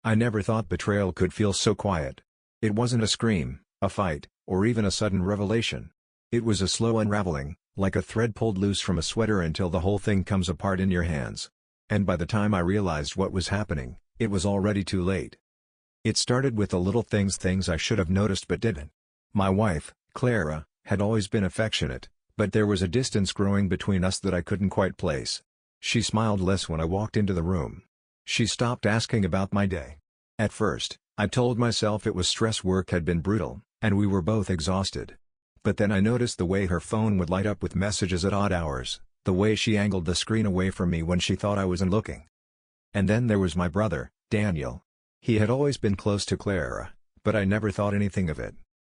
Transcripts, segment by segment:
I never thought betrayal could feel so quiet. It wasn't a scream, a fight, or even a sudden revelation. It was a slow unraveling, like a thread pulled loose from a sweater until the whole thing comes apart in your hands. And by the time I realized what was happening, it was already too late. It started with the little things I should have noticed but didn't. My wife, Clara, had always been affectionate, but there was a distance growing between us that I couldn't quite place. She smiled less when I walked into the room. She stopped asking about my day. At first, I told myself it was stress, work had been brutal, and we were both exhausted. But then I noticed the way her phone would light up with messages at odd hours, the way she angled the screen away from me when she thought I wasn't looking. And then there was my brother, Daniel. He had always been close to Clara, but I never thought anything of it.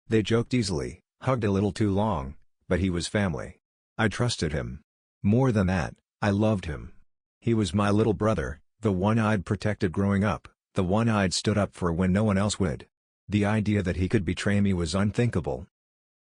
They joked easily, hugged a little too long, but he was family. I trusted him. More than that, I loved him. He was my little brother, the one I'd protected growing up, the one I'd stood up for when no one else would. The idea that he could betray me was unthinkable.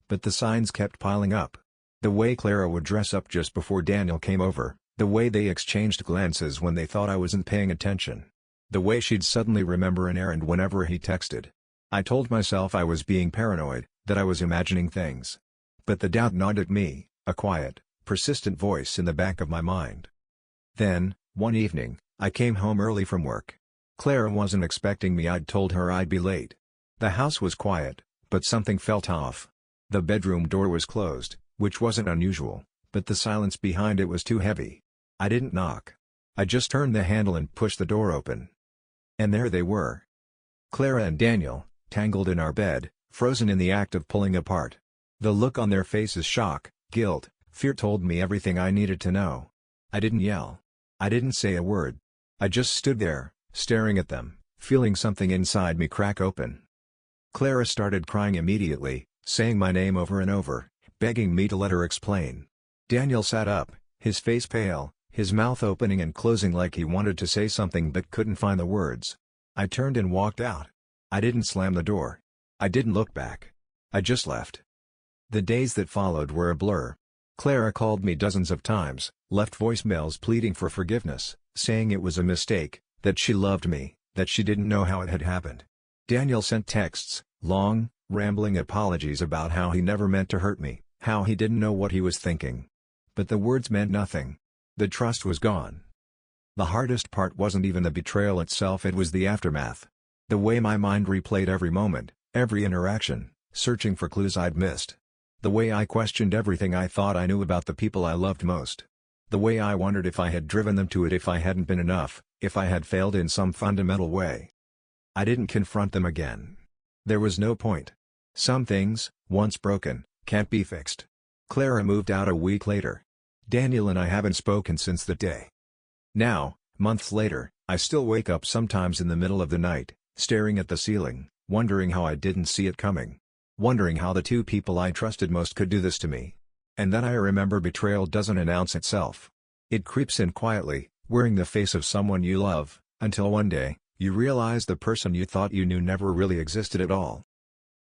But the signs kept piling up. The way Clara would dress up just before Daniel came over, the way they exchanged glances when they thought I wasn't paying attention. The way she'd suddenly remember an errand whenever he texted. I told myself I was being paranoid, that I was imagining things. But the doubt gnawed at me, a quiet, persistent voice in the back of my mind. Then, one evening, I came home early from work. Clara wasn't expecting me. I'd told her I'd be late. The house was quiet, but something felt off. The bedroom door was closed, which wasn't unusual, but the silence behind it was too heavy. I didn't knock. I just turned the handle and pushed the door open. And there they were. Clara and Daniel, tangled in our bed, frozen in the act of pulling apart. The look on their faces, shock, guilt, fear, told me everything I needed to know. I didn't yell. I didn't say a word. I just stood there, staring at them, feeling something inside me crack open. Clara started crying immediately, saying my name over and over, begging me to let her explain. Daniel sat up, his face pale, his mouth opening and closing like he wanted to say something but couldn't find the words. I turned and walked out. I didn't slam the door. I didn't look back. I just left. The days that followed were a blur. Clara called me dozens of times, left voicemails pleading for forgiveness, saying it was a mistake, that she loved me, that she didn't know how it had happened. Daniel sent texts, long, rambling apologies about how he never meant to hurt me, how he didn't know what he was thinking. But the words meant nothing. The trust was gone. The hardest part wasn't even the betrayal itself, it was the aftermath. The way my mind replayed every moment, every interaction, searching for clues I'd missed. The way I questioned everything I thought I knew about the people I loved most. The way I wondered if I had driven them to it, if I hadn't been enough, if I had failed in some fundamental way. I didn't confront them again. There was no point. Some things, once broken, can't be fixed. Clara moved out a week later. Daniel and I haven't spoken since that day. Now, months later, I still wake up sometimes in the middle of the night, staring at the ceiling, wondering how I didn't see it coming. Wondering how the two people I trusted most could do this to me. And then I remember betrayal doesn't announce itself. It creeps in quietly, wearing the face of someone you love, until one day, you realize the person you thought you knew never really existed at all.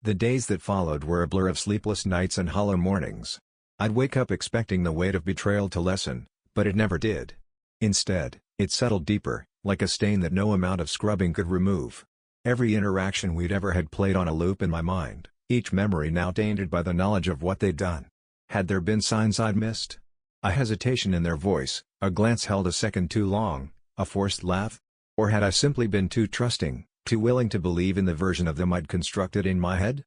The days that followed were a blur of sleepless nights and hollow mornings. I'd wake up expecting the weight of betrayal to lessen, but it never did. Instead, it settled deeper, like a stain that no amount of scrubbing could remove. Every interaction we'd ever had played on a loop in my mind, each memory now tainted by the knowledge of what they'd done. Had there been signs I'd missed? A hesitation in their voice, a glance held a second too long, a forced laugh? Or had I simply been too trusting, too willing to believe in the version of them I'd constructed in my head?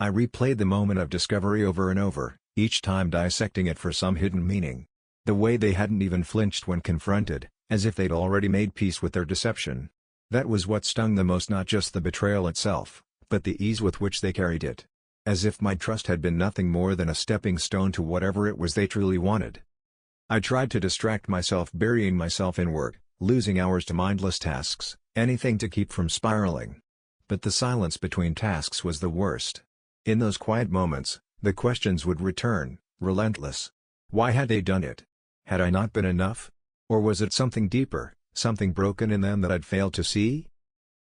I replayed the moment of discovery over and over, each time dissecting it for some hidden meaning. The way they hadn't even flinched when confronted, as if they'd already made peace with their deception. That was what stung the most, not just the betrayal itself, but the ease with which they carried it. As if my trust had been nothing more than a stepping stone to whatever it was they truly wanted. I tried to distract myself, burying myself in work, losing hours to mindless tasks, anything to keep from spiraling. But the silence between tasks was the worst. In those quiet moments, the questions would return, relentless. Why had they done it? Had I not been enough? Or was it something deeper, something broken in them that I'd failed to see?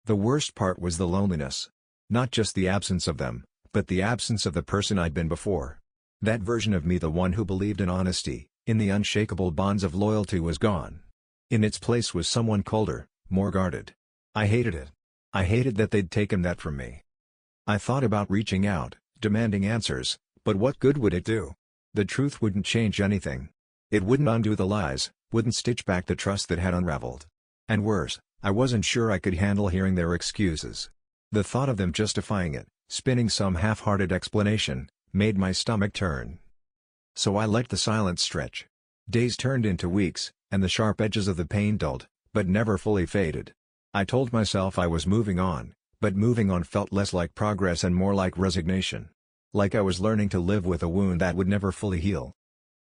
The worst part was the loneliness. Not just the absence of them, but the absence of the person I'd been before. That version of me, the one who believed in honesty, in the unshakable bonds of loyalty, was gone. In its place was someone colder, more guarded. I hated it. I hated that they'd taken that from me. I thought about reaching out, demanding answers, but what good would it do? The truth wouldn't change anything. It wouldn't undo the lies, wouldn't stitch back the trust that had unraveled. And worse, I wasn't sure I could handle hearing their excuses. The thought of them justifying it, spinning some half-hearted explanation, made my stomach turn. So I let the silence stretch. Days turned into weeks, and the sharp edges of the pain dulled, but never fully faded. I told myself I was moving on, but moving on felt less like progress and more like resignation. Like I was learning to live with a wound that would never fully heal.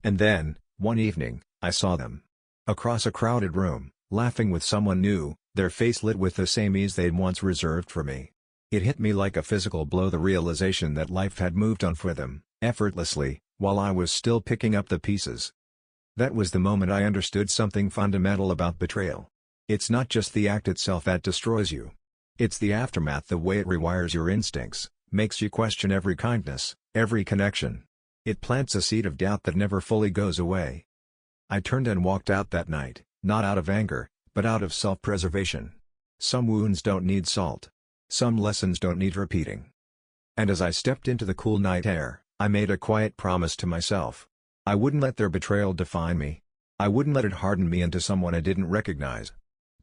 And then, one evening, I saw them. Across a crowded room, laughing with someone new, their face lit with the same ease they'd once reserved for me. It hit me like a physical blow, the realization that life had moved on for them, effortlessly, while I was still picking up the pieces. That was the moment I understood something fundamental about betrayal. It's not just the act itself that destroys you. It's the aftermath, the way it rewires your instincts, makes you question every kindness, every connection. It plants a seed of doubt that never fully goes away. I turned and walked out that night, not out of anger, but out of self-preservation. Some wounds don't need salt. Some lessons don't need repeating. And as I stepped into the cool night air, I made a quiet promise to myself. I wouldn't let their betrayal define me. I wouldn't let it harden me into someone I didn't recognize.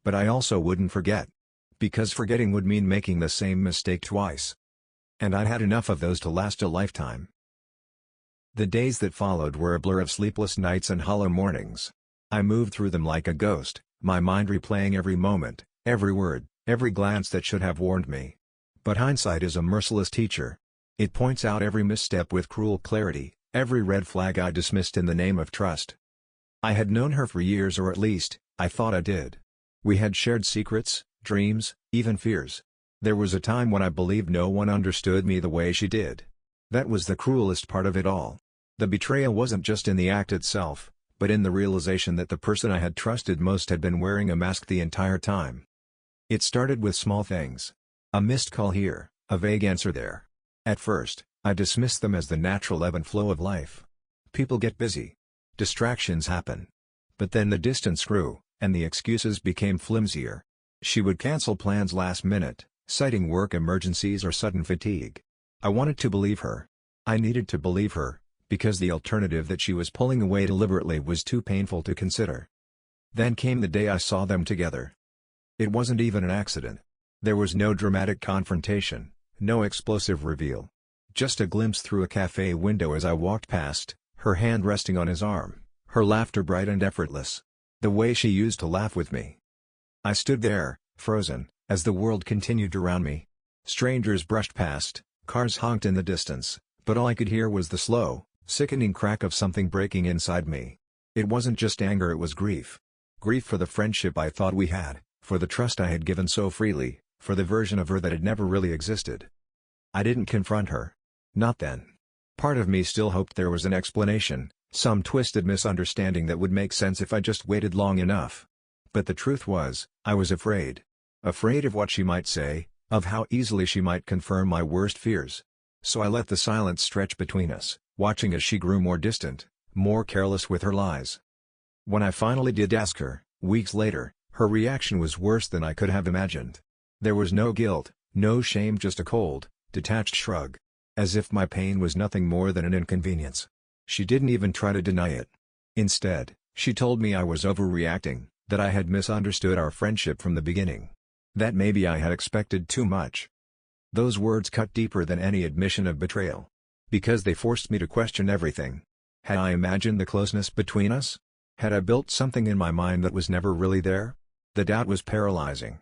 But I also wouldn't forget. Because forgetting would mean making the same mistake twice. And I'd had enough of those to last a lifetime. The days that followed were a blur of sleepless nights and hollow mornings. I moved through them like a ghost, my mind replaying every moment, every word, every glance that should have warned me. But hindsight is a merciless teacher. It points out every misstep with cruel clarity, every red flag I dismissed in the name of trust. I had known her for years, or at least, I thought I did. We had shared secrets, dreams, even fears. There was a time when I believed no one understood me the way she did. That was the cruelest part of it all. The betrayal wasn't just in the act itself, but in the realization that the person I had trusted most had been wearing a mask the entire time. It started with small things. A missed call here, a vague answer there. At first, I dismissed them as the natural ebb and flow of life. People get busy. Distractions happen. But then the distance grew, and the excuses became flimsier. She would cancel plans last minute, citing work emergencies or sudden fatigue. I wanted to believe her. I needed to believe her, because the alternative that she was pulling away deliberately was too painful to consider. Then came the day I saw them together. It wasn't even an accident. There was no dramatic confrontation, no explosive reveal. Just a glimpse through a cafe window as I walked past, her hand resting on his arm, her laughter bright and effortless. The way she used to laugh with me. I stood there, frozen, as the world continued around me. Strangers brushed past, cars honked in the distance, but all I could hear was the slow, sickening crack of something breaking inside me. It wasn't just anger, it was grief. Grief for the friendship I thought we had, for the trust I had given so freely, for the version of her that had never really existed. I didn't confront her. Not then. Part of me still hoped there was an explanation, some twisted misunderstanding that would make sense if I just waited long enough. But the truth was, I was afraid. Afraid of what she might say, of how easily she might confirm my worst fears. So I let the silence stretch between us, watching as she grew more distant, more careless with her lies. When I finally did ask her, weeks later, her reaction was worse than I could have imagined. There was no guilt, no shame, just a cold, detached shrug. As if my pain was nothing more than an inconvenience. She didn't even try to deny it. Instead, she told me I was overreacting, that I had misunderstood our friendship from the beginning. That maybe I had expected too much. Those words cut deeper than any admission of betrayal. Because they forced me to question everything. Had I imagined the closeness between us? Had I built something in my mind that was never really there? The doubt was paralyzing.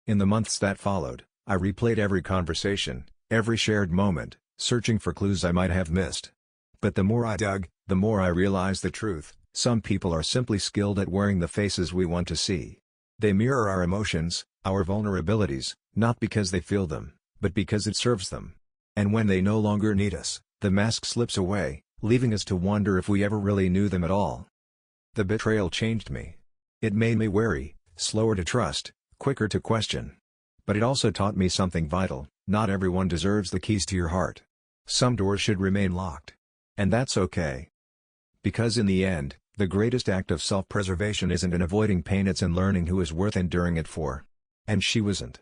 In the months that followed, I replayed every conversation, every shared moment, searching for clues I might have missed. But the more I dug, the more I realized the truth. Some people are simply skilled at wearing the faces we want to see. They mirror our emotions, our vulnerabilities, not because they feel them, but because it serves them. And when they no longer need us, the mask slips away, leaving us to wonder if we ever really knew them at all. The betrayal changed me. It made me wary, slower to trust, quicker to question. But it also taught me something vital: not everyone deserves the keys to your heart. Some doors should remain locked. And that's okay. Because in the end, the greatest act of self-preservation isn't in avoiding pain, it's in learning who is worth enduring it for. And she wasn't.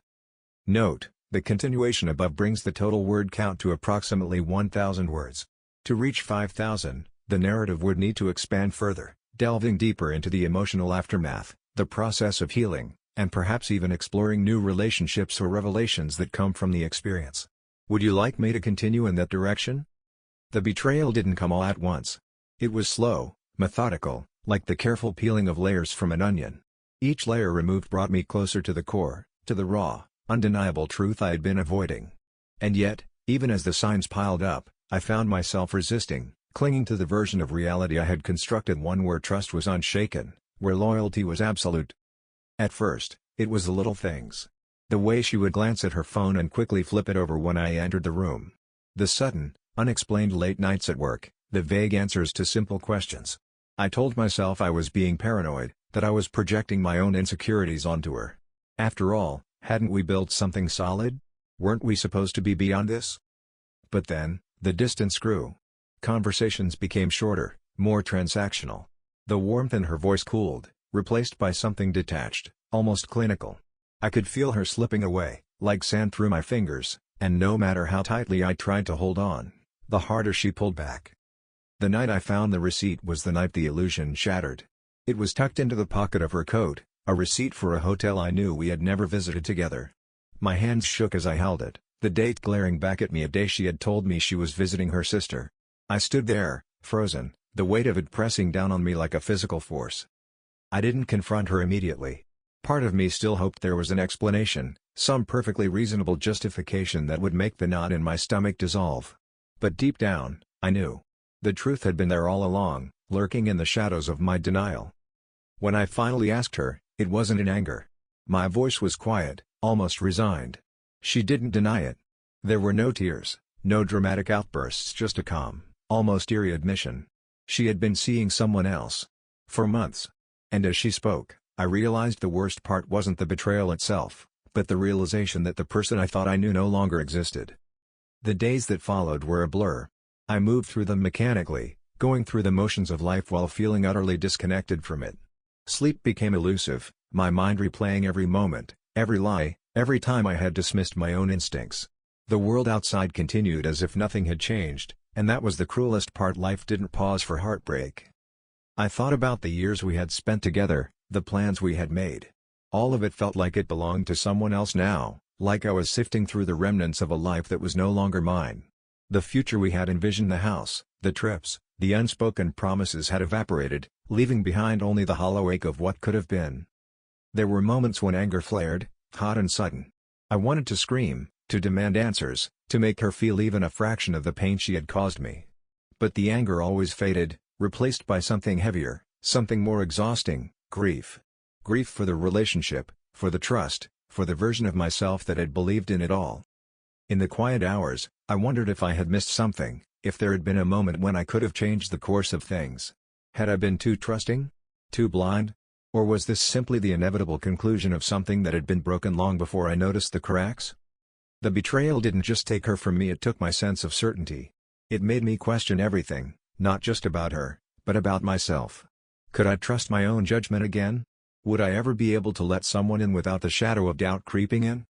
Note: the continuation above brings the total word count to approximately 1,000 words. To reach 5,000, the narrative would need to expand further, delving deeper into the emotional aftermath, the process of healing, and perhaps even exploring new relationships or revelations that come from the experience. Would you like me to continue in that direction? The betrayal didn't come all at once. It was slow, methodical, like the careful peeling of layers from an onion. Each layer removed brought me closer to the core, to the raw, undeniable truth I had been avoiding. And yet, even as the signs piled up, I found myself resisting, clinging to the version of reality I had constructed, one where trust was unshaken, where loyalty was absolute. At first, it was the little things. The way she would glance at her phone and quickly flip it over when I entered the room. The sudden, unexplained late nights at work, the vague answers to simple questions. I told myself I was being paranoid, that I was projecting my own insecurities onto her. After all, hadn't we built something solid? Weren't we supposed to be beyond this? But then, the distance grew. Conversations became shorter, more transactional. The warmth in her voice cooled, replaced by something detached, almost clinical. I could feel her slipping away, like sand through my fingers, and no matter how tightly I tried to hold on, the harder she pulled back. The night I found the receipt was the night the illusion shattered. It was tucked into the pocket of her coat, a receipt for a hotel I knew we had never visited together. My hands shook as I held it, the date glaring back at me, a day she had told me she was visiting her sister. I stood there, frozen, the weight of it pressing down on me like a physical force. I didn't confront her immediately. Part of me still hoped there was an explanation, some perfectly reasonable justification that would make the knot in my stomach dissolve. But deep down, I knew. The truth had been there all along, lurking in the shadows of my denial. When I finally asked her, it wasn't in anger. My voice was quiet, almost resigned. She didn't deny it. There were no tears, no dramatic outbursts, just a calm, almost eerie admission. She had been seeing someone else. For months. And as she spoke, I realized the worst part wasn't the betrayal itself, but the realization that the person I thought I knew no longer existed. The days that followed were a blur. I moved through them mechanically, going through the motions of life while feeling utterly disconnected from it. Sleep became elusive, my mind replaying every moment, every lie, every time I had dismissed my own instincts. The world outside continued as if nothing had changed, and that was the cruelest part. Life didn't pause for heartbreak. I thought about the years we had spent together, the plans we had made. All of it felt like it belonged to someone else now, like I was sifting through the remnants of a life that was no longer mine. The future we had envisioned, the house, the trips, the unspoken promises had evaporated, leaving behind only the hollow ache of what could have been. There were moments when anger flared, hot and sudden. I wanted to scream, to demand answers, to make her feel even a fraction of the pain she had caused me. But the anger always faded, replaced by something heavier, something more exhausting: grief. Grief for the relationship, for the trust, for the version of myself that had believed in it all. In the quiet hours, I wondered if I had missed something, if there had been a moment when I could have changed the course of things. Had I been too trusting? Too blind? Or was this simply the inevitable conclusion of something that had been broken long before I noticed the cracks? The betrayal didn't just take her from me, it took my sense of certainty. It made me question everything, not just about her, but about myself. Could I trust my own judgment again? Would I ever be able to let someone in without the shadow of doubt creeping in?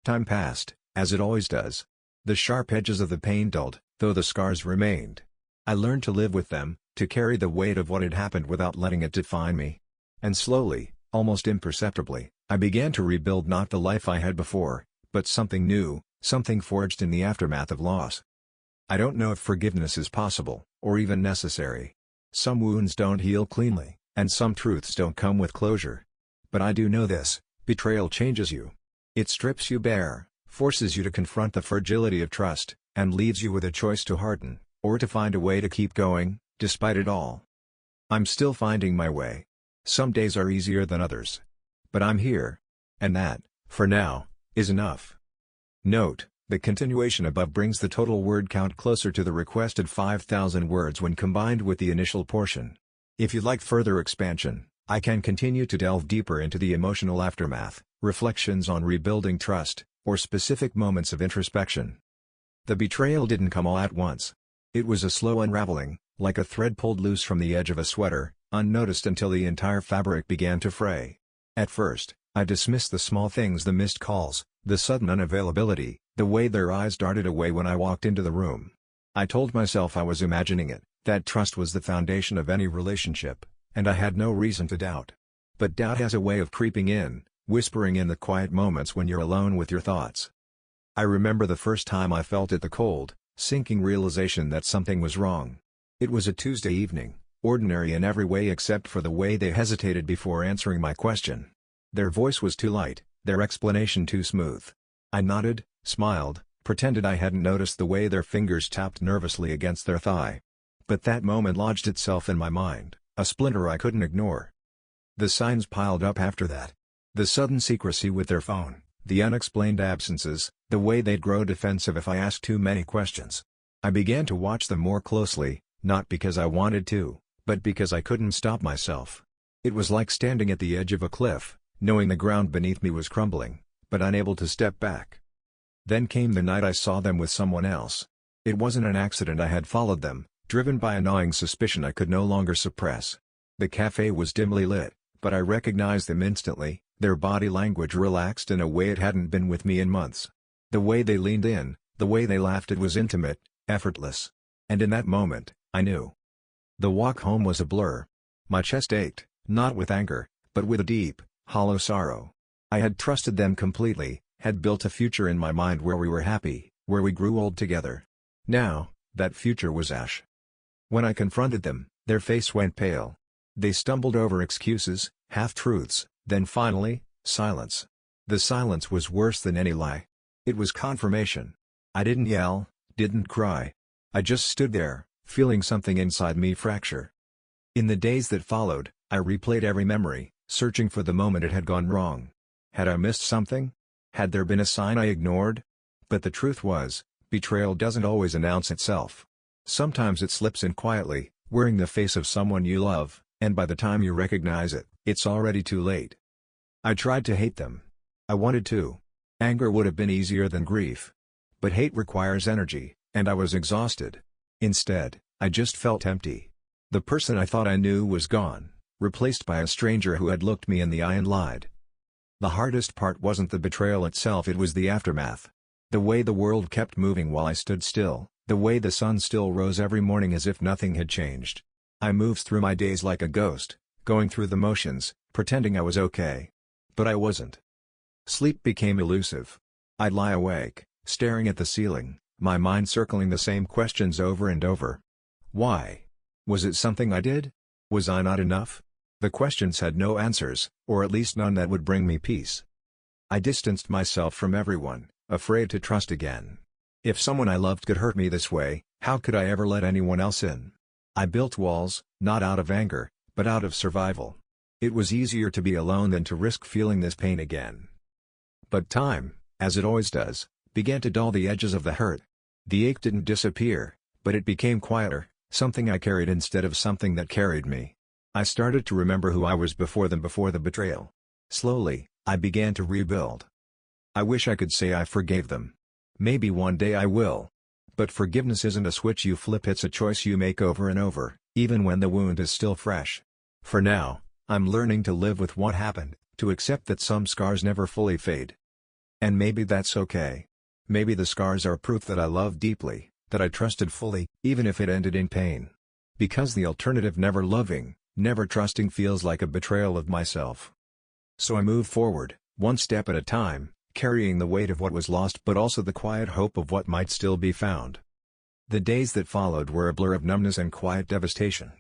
Time passed, as it always does. The sharp edges of the pain dulled, though the scars remained. I learned to live with them, to carry the weight of what had happened without letting it define me. And slowly, almost imperceptibly, I began to rebuild not the life I had before, but something new, something forged in the aftermath of loss. I don't know if forgiveness is possible, or even necessary. Some wounds don't heal cleanly, and some truths don't come with closure. But I do know this: betrayal changes you. It strips you bare, forces you to confront the fragility of trust, and leaves you with a choice to harden, or to find a way to keep going, despite it all. I'm still finding my way. Some days are easier than others. But I'm here. And that, for now, is enough. Note: the continuation above brings the total word count closer to the requested 5,000 words when combined with the initial portion. If you'd like further expansion, I can continue to delve deeper into the emotional aftermath, reflections on rebuilding trust, or specific moments of introspection. The betrayal didn't come all at once. It was a slow unraveling, like a thread pulled loose from the edge of a sweater, unnoticed until the entire fabric began to fray. At first, I dismissed the small things, the missed calls, the sudden unavailability, the way their eyes darted away when I walked into the room. I told myself I was imagining it, that trust was the foundation of any relationship, and I had no reason to doubt. But doubt has a way of creeping in, whispering in the quiet moments when you're alone with your thoughts. I remember the first time I felt it, the cold, sinking realization that something was wrong. It was a Tuesday evening, ordinary in every way except for the way they hesitated before answering my question. Their voice was too light, their explanation too smooth. I nodded, smiled, pretended I hadn't noticed the way their fingers tapped nervously against their thigh. But that moment lodged itself in my mind, a splinter I couldn't ignore. The signs piled up after that. The sudden secrecy with their phone, the unexplained absences, the way they'd grow defensive if I asked too many questions. I began to watch them more closely, not because I wanted to, but because I couldn't stop myself. It was like standing at the edge of a cliff, knowing the ground beneath me was crumbling, but unable to step back. Then came the night I saw them with someone else. It wasn't an accident I had followed them, driven by a gnawing suspicion I could no longer suppress. The cafe was dimly lit, but I recognized them instantly, their body language relaxed in a way it hadn't been with me in months. The way they leaned in, the way they laughed, it was intimate, effortless. And in that moment, I knew. The walk home was a blur. My chest ached, not with anger, but with a deep, hollow sorrow. I had trusted them completely, had built a future in my mind where we were happy, where we grew old together. Now, that future was ash. When I confronted them, their face went pale. They stumbled over excuses, half-truths, then finally, silence. The silence was worse than any lie. It was confirmation. I didn't yell, didn't cry. I just stood there, feeling something inside me fracture. In the days that followed, I replayed every memory, searching for the moment it had gone wrong. Had I missed something? Had there been a sign I ignored? But the truth was, betrayal doesn't always announce itself. Sometimes it slips in quietly, wearing the face of someone you love, and by the time you recognize it, it's already too late. I tried to hate them. I wanted to. Anger would have been easier than grief. But hate requires energy, and I was exhausted. Instead, I just felt empty. The person I thought I knew was gone, replaced by a stranger who had looked me in the eye and lied. The hardest part wasn't the betrayal itself, it was the aftermath. The way the world kept moving while I stood still, the way the sun still rose every morning as if nothing had changed. I moved through my days like a ghost, going through the motions, pretending I was okay. But I wasn't. Sleep became elusive. I'd lie awake, staring at the ceiling, my mind circling the same questions over and over. Why? Was it something I did? Was I not enough? The questions had no answers, or at least none that would bring me peace. I distanced myself from everyone, afraid to trust again. If someone I loved could hurt me this way, how could I ever let anyone else in? I built walls, not out of anger, but out of survival. It was easier to be alone than to risk feeling this pain again. But time, as it always does, began to dull the edges of the hurt. The ache didn't disappear, but it became quieter, something I carried instead of something that carried me. I started to remember who I was before the betrayal. Slowly, I began to rebuild. I wish I could say I forgave them. Maybe one day I will. But forgiveness isn't a switch you flip, it's a choice you make over and over, even when the wound is still fresh. For now, I'm learning to live with what happened, to accept that some scars never fully fade. And maybe that's okay. Maybe the scars are proof that I loved deeply, that I trusted fully, even if it ended in pain. Because the alternative, never loving, never trusting, feels like a betrayal of myself. So I move forward, one step at a time, carrying the weight of what was lost but also the quiet hope of what might still be found. The days that followed were a blur of numbness and quiet devastation.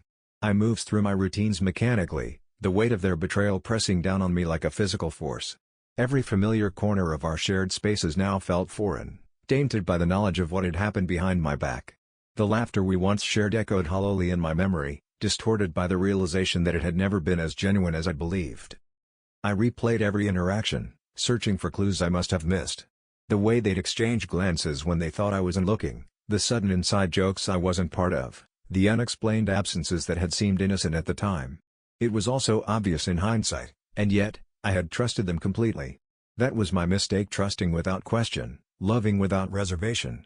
I moved through my routines mechanically, the weight of their betrayal pressing down on me like a physical force. Every familiar corner of our shared spaces now felt foreign, tainted by the knowledge of what had happened behind my back. The laughter we once shared echoed hollowly in my memory, distorted by the realization that it had never been as genuine as I believed. I replayed every interaction, searching for clues I must have missed. The way they'd exchange glances when they thought I wasn't looking, the sudden inside jokes I wasn't part of, the unexplained absences that had seemed innocent at the time. It was all so obvious in hindsight, and yet, I had trusted them completely. That was my mistake, trusting without question, loving without reservation.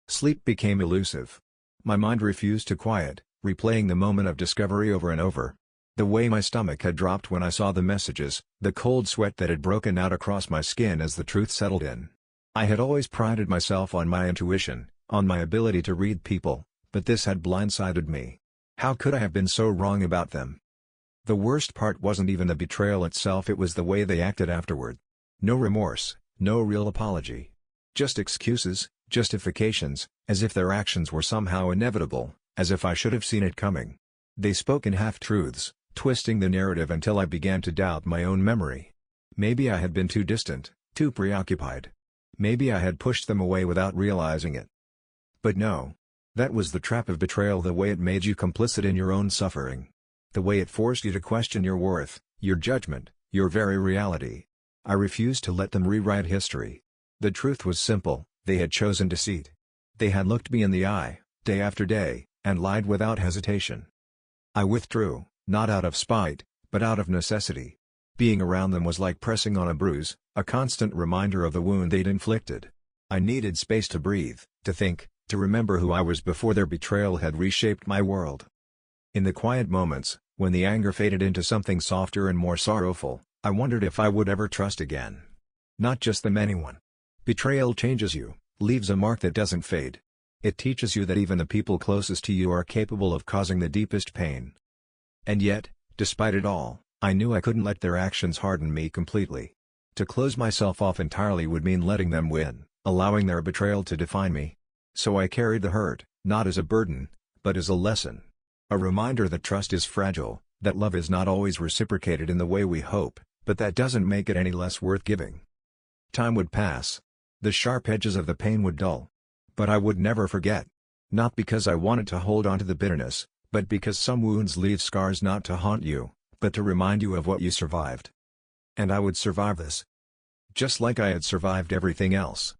Sleep became elusive. My mind refused to quiet, replaying the moment of discovery over and over. The way my stomach had dropped when I saw the messages, the cold sweat that had broken out across my skin as the truth settled in. I had always prided myself on my intuition, on my ability to read people, but this had blindsided me. How could I have been so wrong about them? The worst part wasn't even the betrayal itself, it was the way they acted afterward. No remorse, no real apology. Just excuses, justifications, as if their actions were somehow inevitable, as if I should have seen it coming. They spoke in half-truths, twisting the narrative until I began to doubt my own memory. Maybe I had been too distant, too preoccupied. Maybe I had pushed them away without realizing it. But no. That was the trap of betrayal, the way it made you complicit in your own suffering. The way it forced you to question your worth, your judgment, your very reality. I refused to let them rewrite history. The truth was simple, they had chosen deceit. They had looked me in the eye, day after day, and lied without hesitation. I withdrew, not out of spite, but out of necessity. Being around them was like pressing on a bruise, a constant reminder of the wound they'd inflicted. I needed space to breathe, to think, to remember who I was before their betrayal had reshaped my world. In the quiet moments, when the anger faded into something softer and more sorrowful, I wondered if I would ever trust again. Not just them, anyone. Betrayal changes you, leaves a mark that doesn't fade. It teaches you that even the people closest to you are capable of causing the deepest pain. And yet, despite it all, I knew I couldn't let their actions harden me completely. To close myself off entirely would mean letting them win, allowing their betrayal to define me. So I carried the hurt, not as a burden, but as a lesson. A reminder that trust is fragile, that love is not always reciprocated in the way we hope, but that doesn't make it any less worth giving. Time would pass. The sharp edges of the pain would dull. But I would never forget. Not because I wanted to hold on to the bitterness, but because some wounds leave scars not to haunt you, but to remind you of what you survived. And I would survive this. Just like I had survived everything else.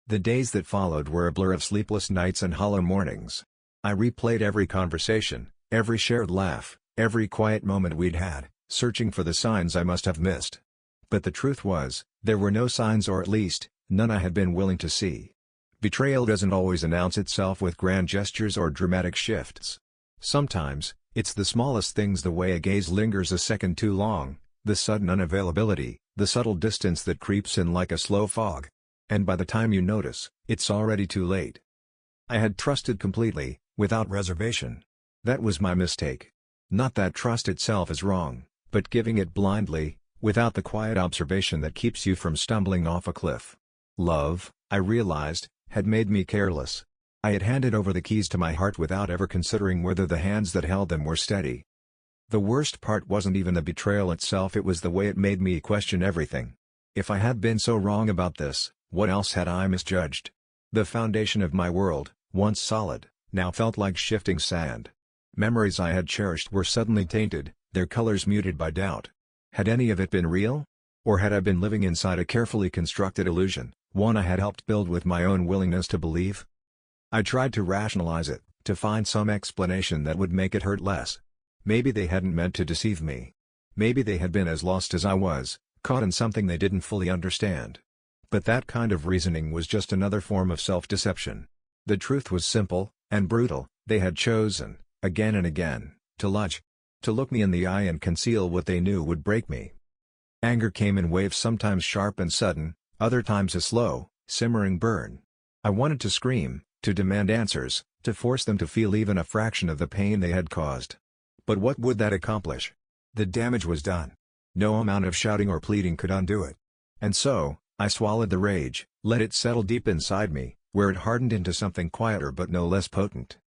The days that followed were a blur of sleepless nights and hollow mornings. I replayed every conversation, every shared laugh, every quiet moment we'd had, searching for the signs I must have missed. But the truth was, there were no signs, or at least, none I had been willing to see. Betrayal doesn't always announce itself with grand gestures or dramatic shifts. Sometimes, it's the smallest things, the way a gaze lingers a second too long, the sudden unavailability, the subtle distance that creeps in like a slow fog. And by the time you notice, it's already too late. I had trusted completely, without reservation. That was my mistake. Not that trust itself is wrong, but giving it blindly, without the quiet observation that keeps you from stumbling off a cliff. Love, I realized, had made me careless. I had handed over the keys to my heart without ever considering whether the hands that held them were steady. The worst part wasn't even the betrayal itself, it was the way it made me question everything. If I had been so wrong about this, what else had I misjudged? The foundation of my world, once solid, now felt like shifting sand. Memories I had cherished were suddenly tainted, their colors muted by doubt. Had any of it been real? Or had I been living inside a carefully constructed illusion, one I had helped build with my own willingness to believe? I tried to rationalize it, to find some explanation that would make it hurt less. Maybe they hadn't meant to deceive me. Maybe they had been as lost as I was, caught in something they didn't fully understand. But that kind of reasoning was just another form of self-deception. The truth was simple, and brutal. They had chosen, again and again, to look me in the eye and conceal what they knew would break me. Anger came in waves, sometimes sharp and sudden, other times a slow, simmering burn. I wanted to scream, to demand answers, to force them to feel even a fraction of the pain they had caused. But what would that accomplish? The damage was done. No amount of shouting or pleading could undo it. And so, I swallowed the rage, let it settle deep inside me, where it hardened into something quieter but no less potent.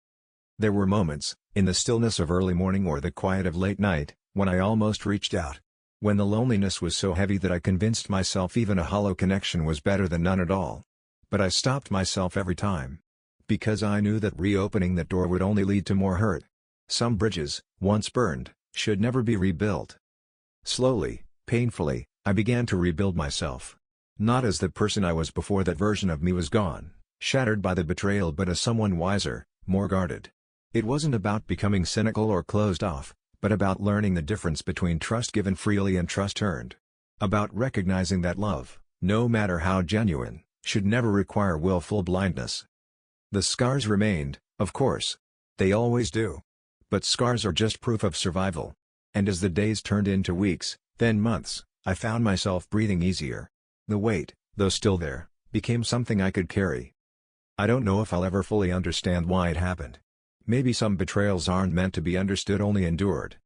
There were moments, in the stillness of early morning or the quiet of late night, when I almost reached out. When the loneliness was so heavy that I convinced myself even a hollow connection was better than none at all. But I stopped myself every time. Because I knew that reopening that door would only lead to more hurt. Some bridges, once burned, should never be rebuilt. Slowly, painfully, I began to rebuild myself. Not as the person I was before that version of me was gone, shattered by the betrayal, but as someone wiser, more guarded. It wasn't about becoming cynical or closed off, but about learning the difference between trust given freely and trust earned. About recognizing that love, no matter how genuine, should never require willful blindness. The scars remained, of course. They always do. But scars are just proof of survival. And as the days turned into weeks, then months, I found myself breathing easier. The weight, though still there, became something I could carry. I don't know if I'll ever fully understand why it happened. Maybe some betrayals aren't meant to be understood, only endured.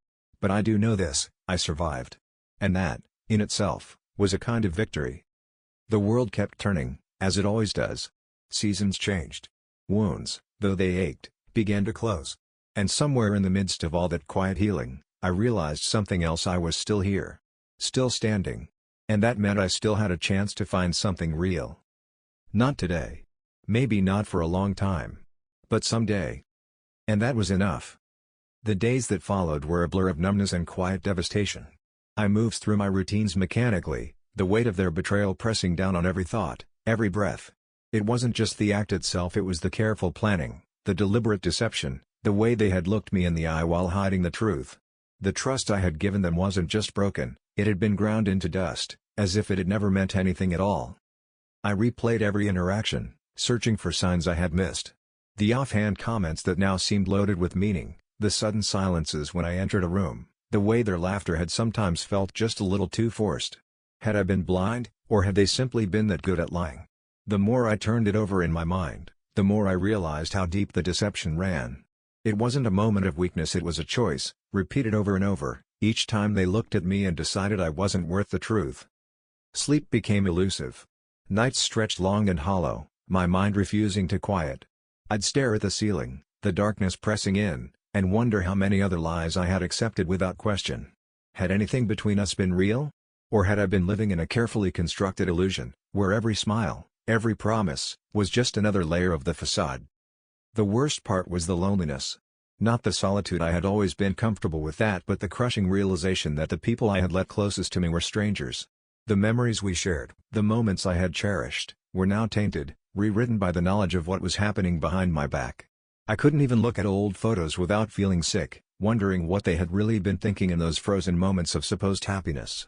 But I do know this: I survived. And that, in itself, was a kind of victory. The world kept turning, as it always does. Seasons changed. Wounds, though they ached, began to close. And somewhere in the midst of all that quiet healing, I realized something else: I was still here. Still standing. And that meant I still had a chance to find something real. Not today. Maybe not for a long time. But someday. And that was enough. The days that followed were a blur of numbness and quiet devastation. I moved through my routines mechanically, the weight of their betrayal pressing down on every thought, every breath. It wasn't just the act itself, it was the careful planning, the deliberate deception, the way they had looked me in the eye while hiding the truth. The trust I had given them wasn't just broken, it had been ground into dust, as if it had never meant anything at all. I replayed every interaction, searching for signs I had missed. The offhand comments that now seemed loaded with meaning, the sudden silences when I entered a room, the way their laughter had sometimes felt just a little too forced. Had I been blind, or had they simply been that good at lying? The more I turned it over in my mind, the more I realized how deep the deception ran. It wasn't a moment of weakness, it was a choice, repeated over and over, each time they looked at me and decided I wasn't worth the truth. Sleep became elusive. Nights stretched long and hollow, my mind refusing to quiet. I'd stare at the ceiling, the darkness pressing in, and wonder how many other lies I had accepted without question. Had anything between us been real? Or had I been living in a carefully constructed illusion, where every smile, every promise, was just another layer of the facade? The worst part was the loneliness. Not the solitude, I had always been comfortable with that, but the crushing realization that the people I had let closest to me were strangers. The memories we shared, the moments I had cherished, were now tainted, rewritten by the knowledge of what was happening behind my back. I couldn't even look at old photos without feeling sick, wondering what they had really been thinking in those frozen moments of supposed happiness.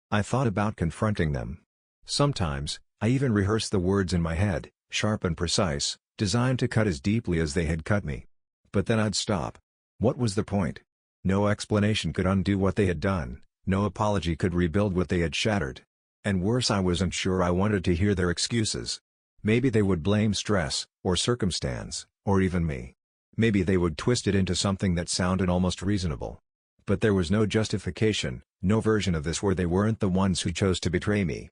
I thought about confronting them. Sometimes, I even rehearsed the words in my head, sharp and precise, designed to cut as deeply as they had cut me. But then I'd stop. What was the point? No explanation could undo what they had done, no apology could rebuild what they had shattered. And worse, I wasn't sure I wanted to hear their excuses. Maybe they would blame stress, or circumstance, or even me. Maybe they would twist it into something that sounded almost reasonable. But there was no justification, no version of this where they weren't the ones who chose to betray me.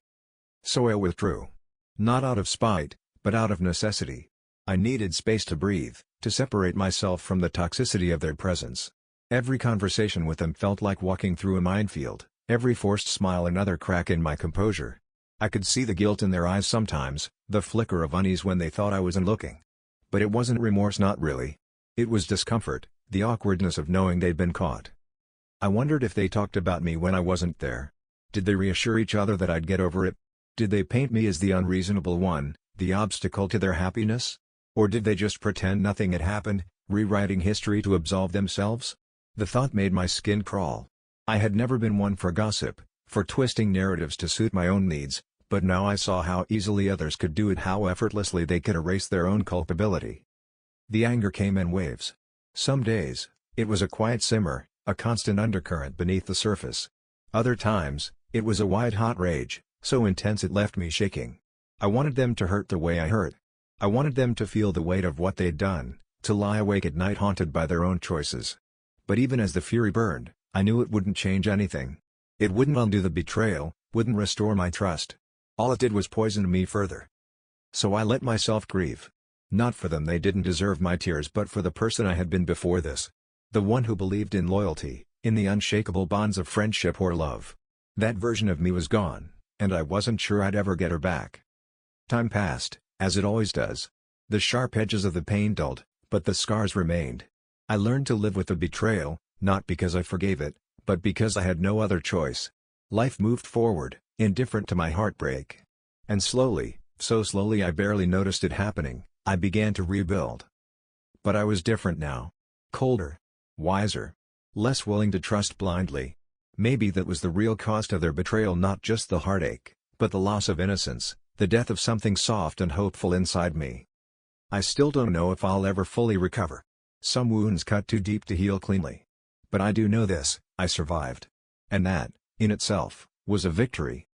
So I withdrew. Not out of spite, but out of necessity. I needed space to breathe, to separate myself from the toxicity of their presence. Every conversation with them felt like walking through a minefield, every forced smile another crack in my composure. I could see the guilt in their eyes sometimes, the flicker of unease when they thought I wasn't looking. But it wasn't remorse, not really. It was discomfort, the awkwardness of knowing they'd been caught. I wondered if they talked about me when I wasn't there. Did they reassure each other that I'd get over it? Did they paint me as the unreasonable one, the obstacle to their happiness? Or did they just pretend nothing had happened, rewriting history to absolve themselves? The thought made my skin crawl. I had never been one for gossip, for twisting narratives to suit my own needs, but now I saw how easily others could do it, how effortlessly they could erase their own culpability. The anger came in waves. Some days, it was a quiet simmer, a constant undercurrent beneath the surface. Other times, it was a white-hot rage, so intense it left me shaking. I wanted them to hurt the way I hurt. I wanted them to feel the weight of what they'd done, to lie awake at night haunted by their own choices. But even as the fury burned, I knew it wouldn't change anything. It wouldn't undo the betrayal, wouldn't restore my trust. All it did was poison me further. So I let myself grieve. Not for them, they didn't deserve my tears, but for the person I had been before this. The one who believed in loyalty, in the unshakable bonds of friendship or love. That version of me was gone, and I wasn't sure I'd ever get her back. Time passed, as it always does. The sharp edges of the pain dulled, but the scars remained. I learned to live with the betrayal, not because I forgave it, but because I had no other choice. Life moved forward, indifferent to my heartbreak. And slowly, so slowly I barely noticed it happening, I began to rebuild. But I was different now. Colder. Wiser. Less willing to trust blindly. Maybe that was the real cost of their betrayal, not just the heartache, but the loss of innocence, the death of something soft and hopeful inside me. I still don't know if I'll ever fully recover. Some wounds cut too deep to heal cleanly. But I do know this: I survived. And that, in itself, was a victory.